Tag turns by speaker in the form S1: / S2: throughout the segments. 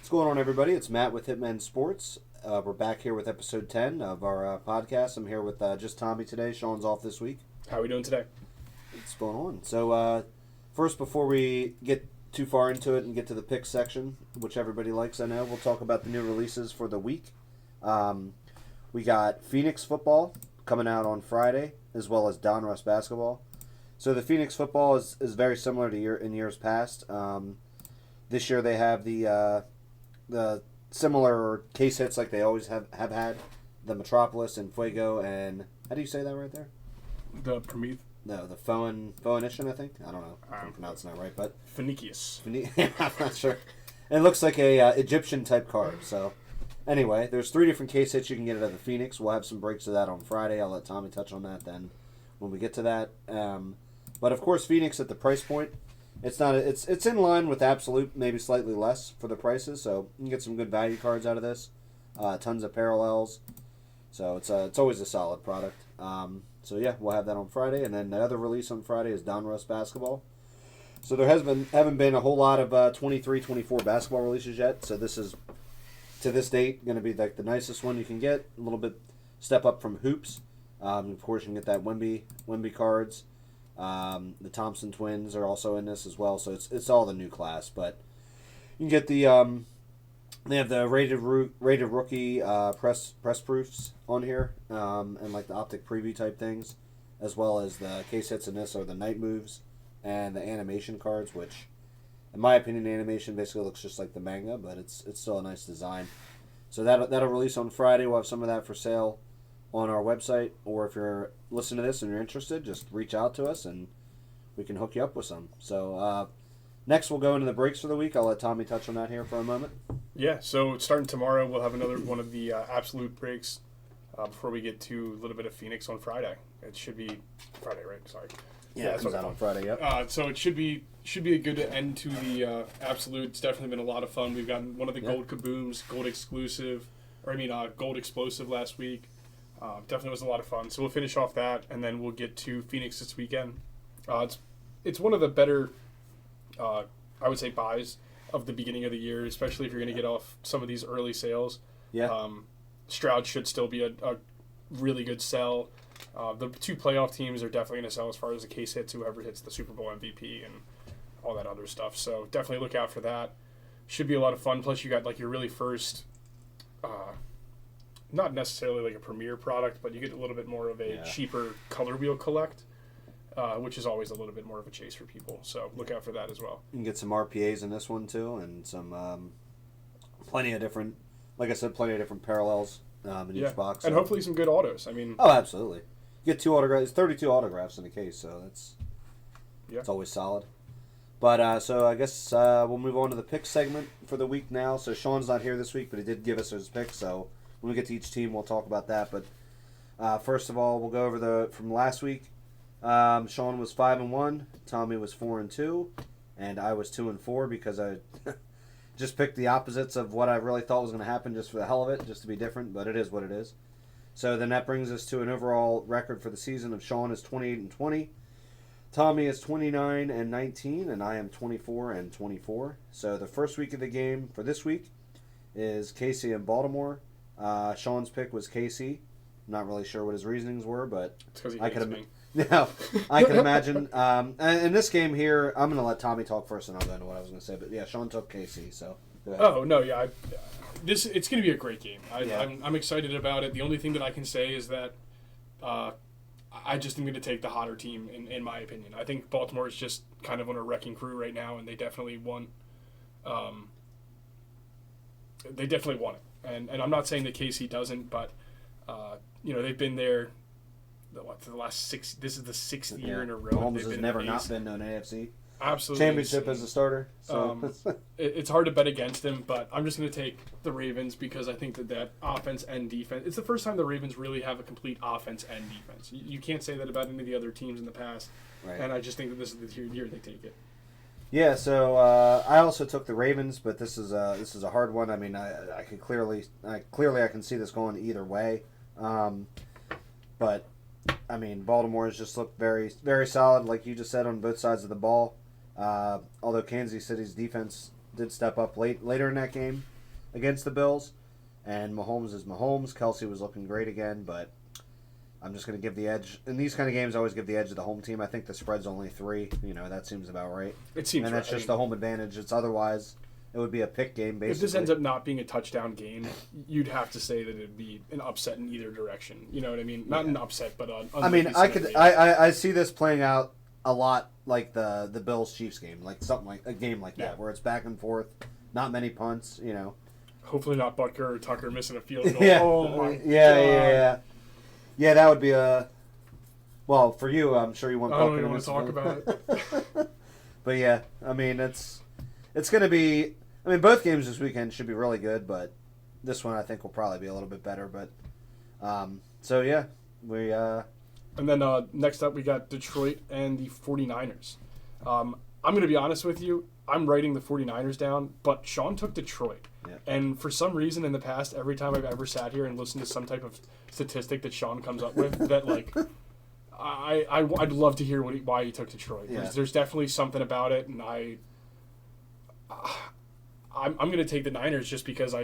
S1: What's going on, everybody? It's Matt with Hitmen Sports. We're back here with episode 10 of our podcast. I'm here with just Tommy today. Sean's off this week.
S2: How are we doing today?
S1: What's going on? So, first, before we get too far into it and get to the pick section, which everybody likes, I know, we'll talk about the new releases for the week. We got Phoenix football coming out on Friday, as well as Donruss basketball. So the Phoenix football is very similar to in years past. This year they have the similar case hits like they always have had. The Metropolis and Fuego and... How do you say that right there?
S2: The Prometheus?
S1: No, the Phoenician, I think. I don't know if I'm pronouncing that right, but...
S2: Phoenicius.
S1: I'm not sure. It looks like a Egyptian-type card, so... Anyway, there's 3 different case hits you can get out of the Phoenix. We'll have some breaks of that on Friday. I'll let Tommy touch on that then when we get to that. But, of course, Phoenix at the price point... It's in line with Absolute, maybe slightly less for the prices, so you can get some good value cards out of this. Tons of parallels, so it's always a solid product. So yeah, we'll have that on Friday, and then the other release on Friday is Donruss basketball. So there haven't been a whole lot of 23-24 basketball releases yet. So this is to this date going to be like the nicest one you can get. A little bit step up from Hoops. Of course, you can get that Wemby cards. The Thompson twins are also in this as well, so it's all the new class. But you can get the they have the rated rookie press proofs on here, and like the optic preview type things, as well as the case hits in this are the night moves and the animation cards, which, in my opinion, the animation basically looks just like the manga, but it's still a nice design. So that'll release on Friday. We'll have some of that for sale on our website, or if you're listening to this and you're interested, just reach out to us and we can hook you up with some. So next we'll go into the breaks for the week. I'll let Tommy touch on that here for a moment.
S2: Yeah, so starting tomorrow, we'll have another one of the Absolute breaks before we get to a little bit of Phoenix on Friday. It should be Friday, right? Sorry.
S1: Yeah, it comes out on Friday, yep.
S2: So it should be a good end to the Absolute. It's definitely been a lot of fun. We've gotten one of the Gold Kabooms, Gold Explosive last week. Definitely was a lot of fun. So we'll finish off that, and then we'll get to Phoenix this weekend. It's one of the better, I would say, buys of the beginning of the year, especially if you're going to get off some of these early sales.
S1: Yeah.
S2: Stroud should still be a really good sell. The 2 playoff teams are definitely going to sell as far as the case hits, whoever hits the Super Bowl MVP and all that other stuff. So definitely look out for that. Should be a lot of fun. Plus, you got like your really first... not necessarily like a premier product, but you get a little bit more of a cheaper color wheel collect, which is always a little bit more of a chase for people. So look out for that as well.
S1: You can get some RPAs in this one too, and some plenty of different parallels in each box.
S2: And hopefully some good autos. I mean,
S1: oh, absolutely. You get 2 autographs, 32 autographs in a case, so it's always solid. But so I guess we'll move on to the pick segment for the week now. So Sean's not here this week, but he did give us his picks, so when we get to each team, we'll talk about that. But first of all, we'll go over from last week. Sean was 5-1, Tommy was 4-2, and I was 2-4 because I just picked the opposites of what I really thought was going to happen, just for the hell of it, just to be different. But it is what it is. So then that brings us to an overall record for the season of Sean is 28-20, Tommy is 29-19, and I am 24-24. So the first week of the game for this week is KC and Baltimore. Sean's pick was KC. I'm not really sure what his reasonings were, but I could imagine. In this game here, I'm going to let Tommy talk first, and I'll go into what I was going to say. But yeah, Sean took KC. So go ahead.
S2: Oh no, yeah, it's going to be a great game. I'm excited about it. The only thing that I can say is that I just am going to take the hotter team in my opinion. I think Baltimore is just kind of on a wrecking crew right now, and they definitely won. They definitely won it. And I'm not saying that KC doesn't, but they've been there. For the last 6? This is the 6th year in a row.
S1: Mahomes has never not been an AFC
S2: absolutely
S1: championship as a starter. So.
S2: It's hard to bet against him, but I'm just going to take the Ravens because I think that offense and defense. It's the first time the Ravens really have a complete offense and defense. You can't say that about any of the other teams in the past, right. And I just think that this is the year they take it.
S1: Yeah, so I also took the Ravens, but this is a hard one. I mean, I can clearly I can see this going either way, but I mean, Baltimore has just looked very, very solid, like you just said, on both sides of the ball. Although Kansas City's defense did step up later in that game, against the Bills. And Mahomes is Mahomes. Kelsey was looking great again, but I'm just going to give the edge. In these kind of games, I always give the edge to the home team. I think the spread's only 3. That seems about right.
S2: It seems
S1: and that's just the home advantage. It's otherwise, it would be a pick game, basically.
S2: If this ends up not being a touchdown game, you'd have to say that it'd be an upset in either direction. You know what I mean? Not an upset, but an
S1: I see this playing out a lot like the Bills-Chiefs game, like something like a game like that, where it's back and forth, not many punts,
S2: Hopefully not Butker or Tucker missing a field goal.
S1: Yeah.
S2: Oh my God.
S1: Yeah, that would be well, for you, I'm sure you want Butker.
S2: I don't even want to talk about it.
S1: But yeah, I mean, it's going to be, both games this weekend should be really good, but this one I think will probably be a little bit better, but so yeah, we
S2: and then next up we got Detroit and the 49ers. I'm going to be honest with you, I'm writing the 49ers down, but Sean took Detroit.
S1: Yeah.
S2: And for some reason in the past, every time I've ever sat here and listened to some type of statistic that Sean comes up with, that like, I'd love to hear why he took Detroit.
S1: Yeah.
S2: There's definitely something about it, and I'm going to take the Niners just because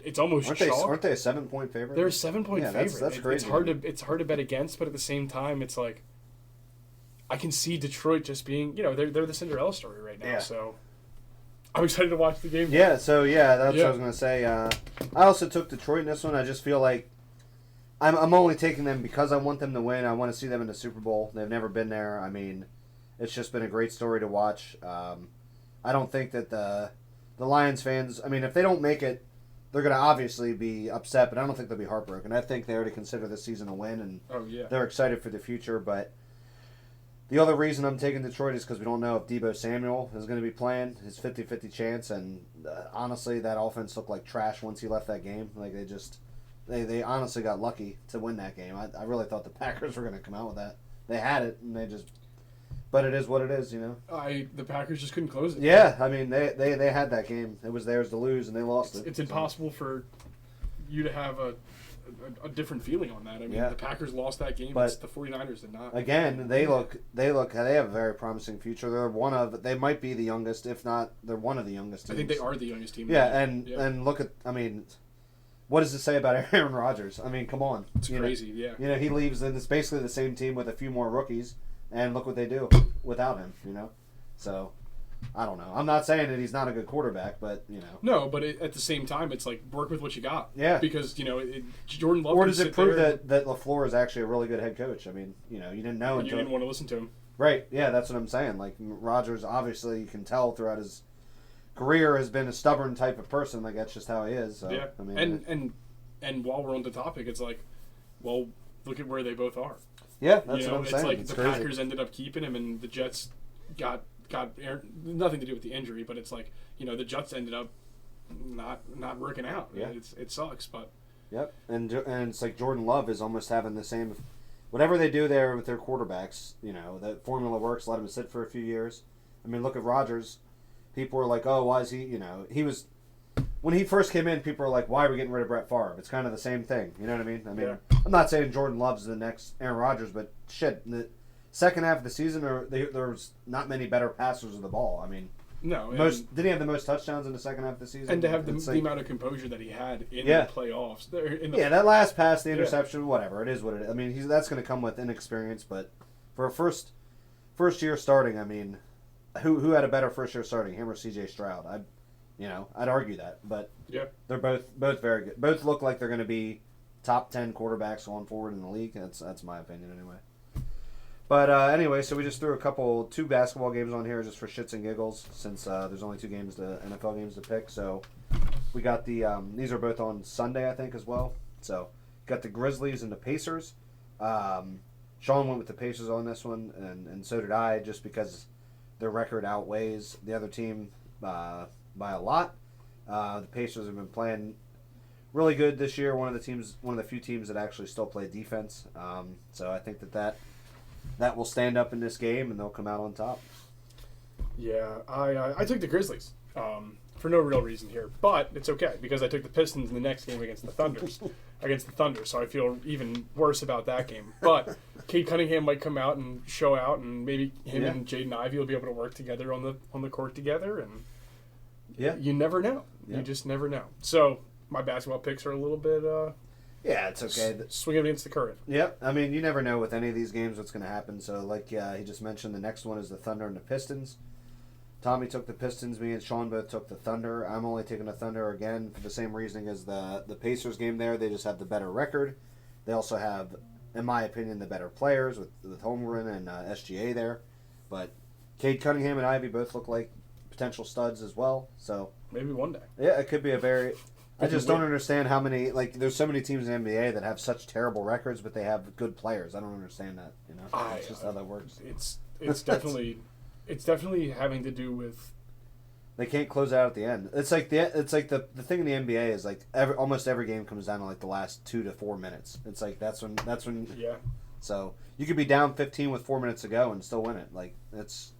S2: it's almost
S1: aren't they a 7-point favorite?
S2: They're a 7-point favorite.
S1: That's crazy.
S2: It's hard to bet against, but at the same time, it's like I can see Detroit just being, they're the Cinderella story right now.
S1: Yeah.
S2: So I'm excited to watch the game.
S1: Yeah. So that's what I was gonna say. I also took Detroit in this one. I just feel like I'm only taking them because I want them to win. I want to see them in the Super Bowl. They've never been there. It's just been a great story to watch. I don't think that the Lions fans, if they don't make it, they're going to obviously be upset, but I don't think they'll be heartbroken. I think they already consider this season a win, and they're excited for the future. But the other reason I'm taking Detroit is because we don't know if Deebo Samuel is going to be playing. His 50-50 chance, and honestly, that offense looked like trash once he left that game. Like they honestly got lucky to win that game. I really thought the Packers were going to come out with that. They had it, and but it is what it is,
S2: The Packers just couldn't close it.
S1: Yeah, they had that game. It was theirs to lose, and they lost it.
S2: It's impossible for you to have a different feeling on that. The Packers lost that game, but the 49ers did not.
S1: Again, they have a very promising future. They might be the youngest, if not, they're one of the youngest teams.
S2: I think they are the youngest team.
S1: Yeah, and look at, what does it say about Aaron Rodgers? Come on.
S2: It's crazy, yeah.
S1: He leaves, and it's basically the same team with a few more rookies. And look what they do without him, So, I don't know. I'm not saying that he's not a good quarterback, but,
S2: No, but at the same time, it's like, work with what you got.
S1: Yeah.
S2: Because, Jordan Love.
S1: Or does it prove that LaFleur is actually a really good head coach? You didn't know until.
S2: You didn't want to listen to him.
S1: Right. Yeah, that's what I'm saying. Like, Rodgers, obviously, you can tell throughout his career, has been a stubborn type of person. Like, that's just how he is. So,
S2: yeah. And while we're on the topic, it's like, well, look at where they both are.
S1: Yeah, that's what I'm saying.
S2: It's like
S1: it's
S2: the
S1: crazy.
S2: Packers ended up keeping him, and the Jets got nothing to do with the injury, but it's like the Jets ended up not working out.
S1: Yeah,
S2: it sucks, but
S1: yep. And it's like Jordan Love is almost having the same. Whatever they do there with their quarterbacks, the formula works. Let him sit for a few years. Look at Rodgers. People were like, "Oh, why is he?" He was. When he first came in, people were like, why are we getting rid of Brett Favre? It's kind of the same thing. You know what I mean?
S2: Yeah.
S1: I'm not saying Jordan Love's the next Aaron Rodgers, but shit, in the second half of the season, there was not many better passers of the ball.
S2: No.
S1: Did he have the most touchdowns in the second half of the season?
S2: And to have the amount of composure that he had in the playoffs.
S1: That last pass, the interception, whatever. It is what it is. That's going to come with inexperience, but for a first year starting, who had a better first year starting, him or C.J. Stroud? I'd argue that, but they're both very good. Both look like they're going to be top 10 quarterbacks going forward in the league. That's my opinion anyway. But anyway, so we just threw 2 basketball games on here just for shits and giggles, since there's only 2 NFL games to pick. So we got these are both on Sunday, I think, as well. So got the Grizzlies and the Pacers. Sean went with the Pacers on this one, and so did I, just because their record outweighs the other team by a lot. The Pacers have been playing really good this year. One of the few teams that actually still play defense. So I think that will stand up in this game, and they'll come out on top.
S2: Yeah, I took the Grizzlies for no real reason here, but it's okay because I took the Pistons in the next game against the Thunder, so I feel even worse about that game. But Cade Cunningham might come out and show out, and maybe him and Jaden Ivey will be able to work together on the court together, and
S1: Yeah.
S2: You never know.
S1: Yeah.
S2: You just never know. So my basketball picks are a little bit
S1: Yeah, it's okay.
S2: swinging against the current.
S1: Yep. I mean, you never know with any of these games what's going to happen. So, like he just mentioned, the next one is the Thunder and the Pistons. Tommy took the Pistons. Me and Sean both took the Thunder. I'm only taking the Thunder again for the same reasoning as the Pacers game there. They just have the better record. They also have, in my opinion, the better players with Holmgren and SGA there. But Cade Cunningham and Ivy both look like potential studs as well. So
S2: maybe one day.
S1: Yeah, it could be a very... I just
S2: win.
S1: don't understand how many... Like, there's so many teams in the NBA that have such terrible records, but they have good players. I don't understand that, you know? That's just how that works.
S2: It's definitely having to do with...
S1: They can't close out at the end. It's like the thing in the NBA is like almost every game comes down to like the last 2 to 4 minutes. It's like that's when
S2: Yeah.
S1: So you could be down 15 with 4 minutes to go and still win it. Like it's...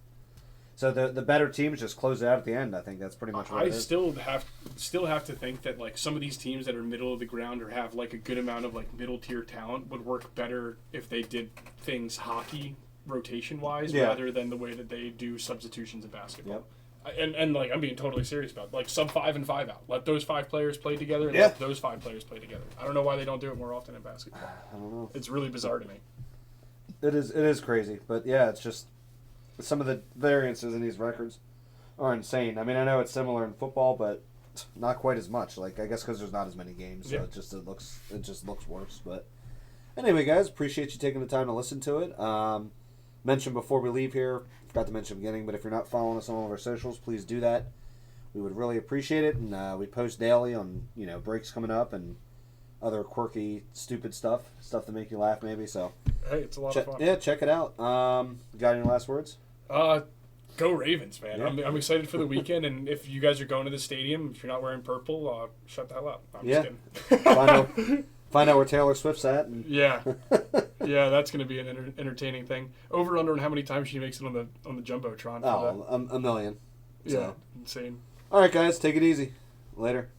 S1: So the better teams just close it out at the end. I think that's pretty much what it is.
S2: I still have to think that like some of these teams that are middle of the ground or have like a good amount of like middle tier talent would work better if they did things hockey rotation wise rather than the way that they do substitutions in basketball.
S1: Yep.
S2: And like I'm being totally serious about it. Like sub 5 and 5 out. Let those 5 players play together and let those 5 players play together. I don't know why they don't do it more often in basketball.
S1: I don't know.
S2: It's really bizarre to me.
S1: It is crazy, but yeah, it's just some of the variances in these records are insane. I mean, I know it's similar in football, but not quite as much. Like I guess because there's not as many games, so it just looks worse. But anyway, guys, appreciate you taking the time to listen to it. Mentioned before we leave here, forgot to mention at the beginning, but if you're not following us on all of our socials, please do that. We would really appreciate it, and we post daily on breaks coming up and other quirky, stupid stuff that make you laugh maybe. So
S2: hey, it's a lot of fun.
S1: Yeah, check it out. Got any last words?
S2: Go Ravens, man.
S1: Yeah.
S2: I'm excited for the weekend, and if you guys are going to the stadium, if you're not wearing purple, shut the hell up. I'm just kidding.
S1: Find out where Taylor Swift's at. And
S2: yeah, that's going to be an entertaining thing. Over under on how many times she makes it on the jumbotron.
S1: A million.
S2: Yeah, insane.
S1: All right, guys, take it easy. Later.